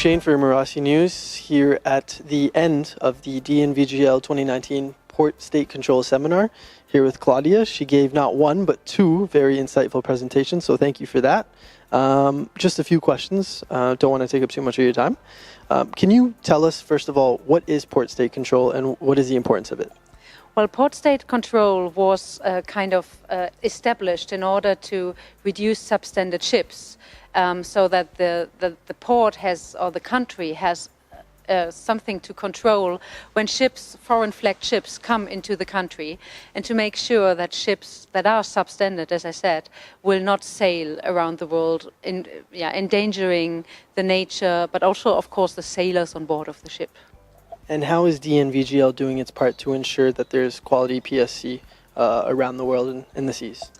Duchesne for Marassi News, here at the end of the DNV GL 2019 Port State Control Seminar, here with Claudia. She gave not one, but two very insightful presentations, so thank you for that. Just a few questions. Don't want to take up too much of your time. Can you tell us, first of all, what is Port State Control and what is the importance of it? Well, Port State Control was established in order to reduce substandard ships, so that the port has, or the country has, something to control when ships, foreign flagged ships, come into the country, and to make sure that ships that are substandard, as I said, will not sail around the world, endangering the nature, but also, of course, the sailors on board of the ship. And how is DNV GL doing its part to ensure that there's quality PSC around the world and in the seas?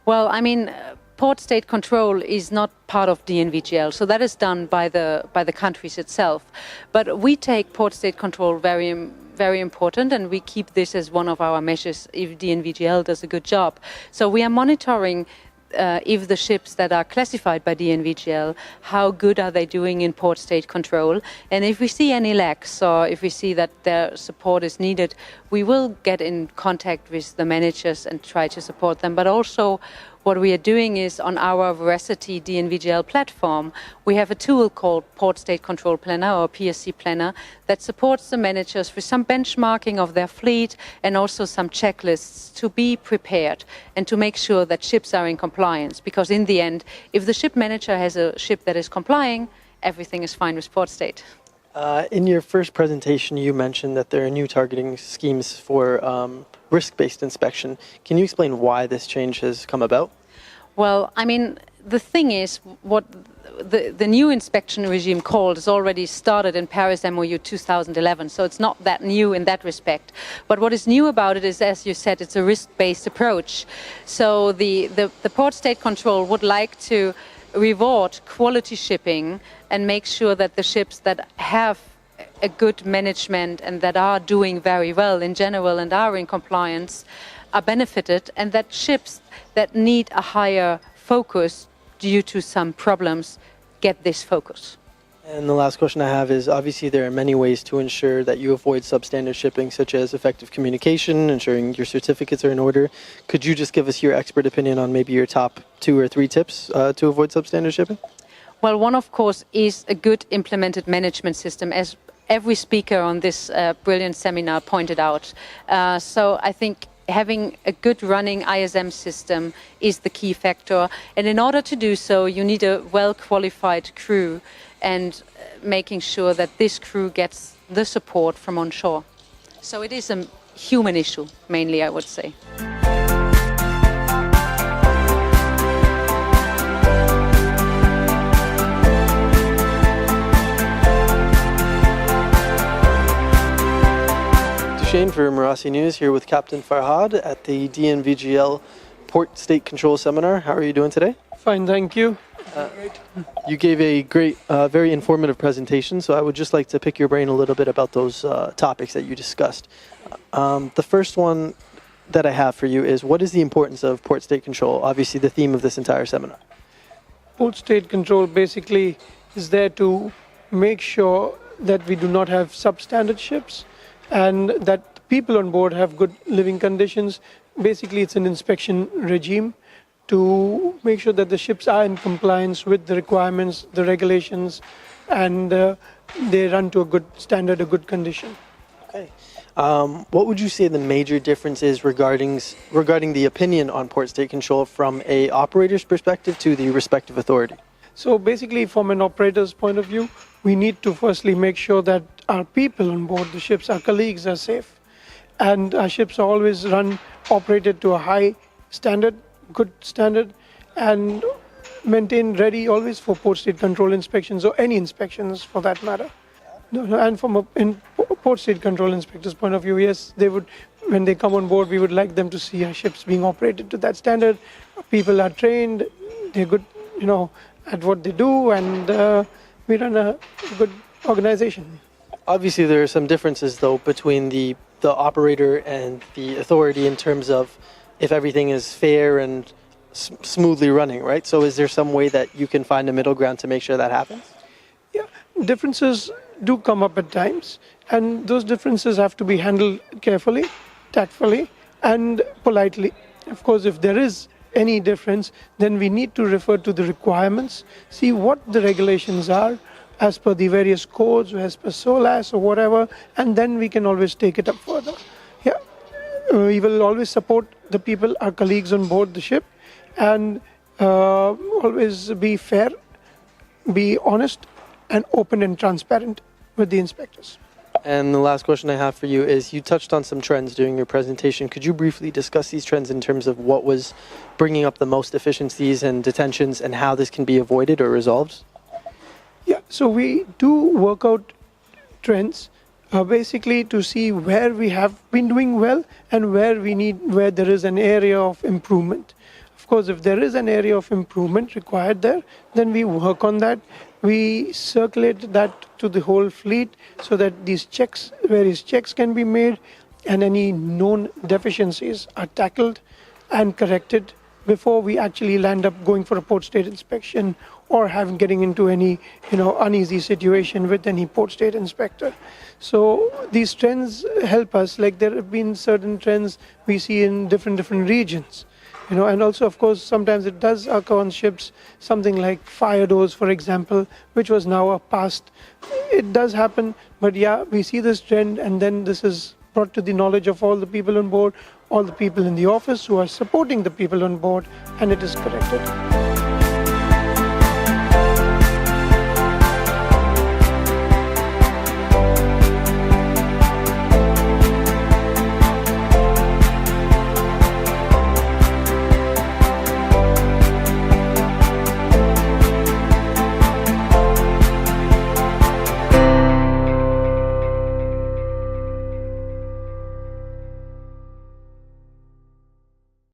Well, I mean, Port State Control is not part of DNV GL, so that is done by the countries itself. But we take Port State Control very important, and we keep this as one of our measures if DNV GL does a good job. So we are monitoring if the ships that are classified by DNV GL, how good are they doing in Port State Control, and if we see any lacks or if we see that their support is needed, we will get in contact with the managers and try to support them. But also what we are doing is on our Veracity DNV GL platform, we have a tool called Port State Control Planner, or PSC Planner, that supports the managers with some benchmarking of their fleet and also some checklists to be prepared and to make sure that ships are in compliance. Because in the end, if the ship manager has a ship that is complying, everything is fine with Port State. In your first presentation, you mentioned that there are new targeting schemes for risk-based inspection. Can you explain why this change has come about? Well, I mean, the thing is, what the new inspection regime called is already started in Paris MOU 2011, so it's not that new in that respect. But what is new about it is, as you said, it's a risk-based approach. So the Port State Control would like to reward quality shipping and make sure that the ships that have a good management and that are doing very well in general and are in compliance are benefited, and that ships that need a higher focus due to some problems get this focus. And the last question I have is, obviously there are many ways to ensure that you avoid substandard shipping, such as effective communication, ensuring your certificates are in order. Could you just give us your expert opinion on maybe your top 2 or 3 tips to avoid substandard shipping? Well, one, of course, is a good implemented management system, as every speaker on this brilliant seminar pointed out. So I think having a good running ISM system is the key factor. And in order to do so, you need a well-qualified crew and making sure that this crew gets the support from onshore. So it is a human issue, mainly, I would say. Duchesne for Marassi News, here with Captain Farhad at the DNV GL Port State Control Seminar. How are you doing today? Fine, thank you. You gave a great, very informative presentation, so I would just like to pick your brain a little bit about those topics that you discussed. The first one that I have for you is, what is the importance of Port State Control? Obviously the theme of this entire seminar. Port State Control basically is there to make sure that we do not have substandard ships and that people on board have good living conditions. Basically, it's an inspection regime to make sure that the ships are in compliance with the requirements, the regulations, and they run to a good standard, a good condition. Okay. What would you say the major difference is regarding the opinion on Port State Control from a operator's perspective to the respective authority? So basically, from an operator's point of view, we need to firstly make sure that our people on board the ships, our colleagues, are safe. And our ships are always operated to a high standard, good standard, and maintained ready always for Port State Control inspections, or any inspections for that matter. And from a Port State Control inspector's point of view, yes, they would, when they come on board, we would like them to see our ships being operated to that standard. People are trained, they're good, at what they do, and we run a good organization. Obviously, there are some differences, though, between the operator and the authority in terms of if everything is fair and smoothly running, right? So is there some way that you can find a middle ground to make sure that happens? Yeah, differences do come up at times, and those differences have to be handled carefully, tactfully, and politely. Of course, if there is any difference, then we need to refer to the requirements, see what the regulations are as per the various codes, as per SOLAS or whatever, and then we can always take it up further. Yeah, we will always support the people, our colleagues on board the ship, and always be fair, be honest, and open and transparent with the inspectors. And the last question I have for you is, you touched on some trends during your presentation. Could you briefly discuss these trends in terms of what was bringing up the most deficiencies and detentions and how this can be avoided or resolved? Yeah, so we do work out trends basically to see where we have been doing well and where there is an area of improvement. Of course, if there is an area of improvement required there, then we work on that. We circulate that to the whole fleet so that various checks can be made and any known deficiencies are tackled and corrected before we actually land up going for a port state inspection or getting into any uneasy situation with any port state inspector. So these trends help us. Like, there have been certain trends we see in different regions. And also, of course, sometimes it does occur on ships, something like fire doors, for example, which was now a past. It does happen, but yeah, we see this trend, and then this is brought to the knowledge of all the people on board, all the people in the office who are supporting the people on board, and it is corrected.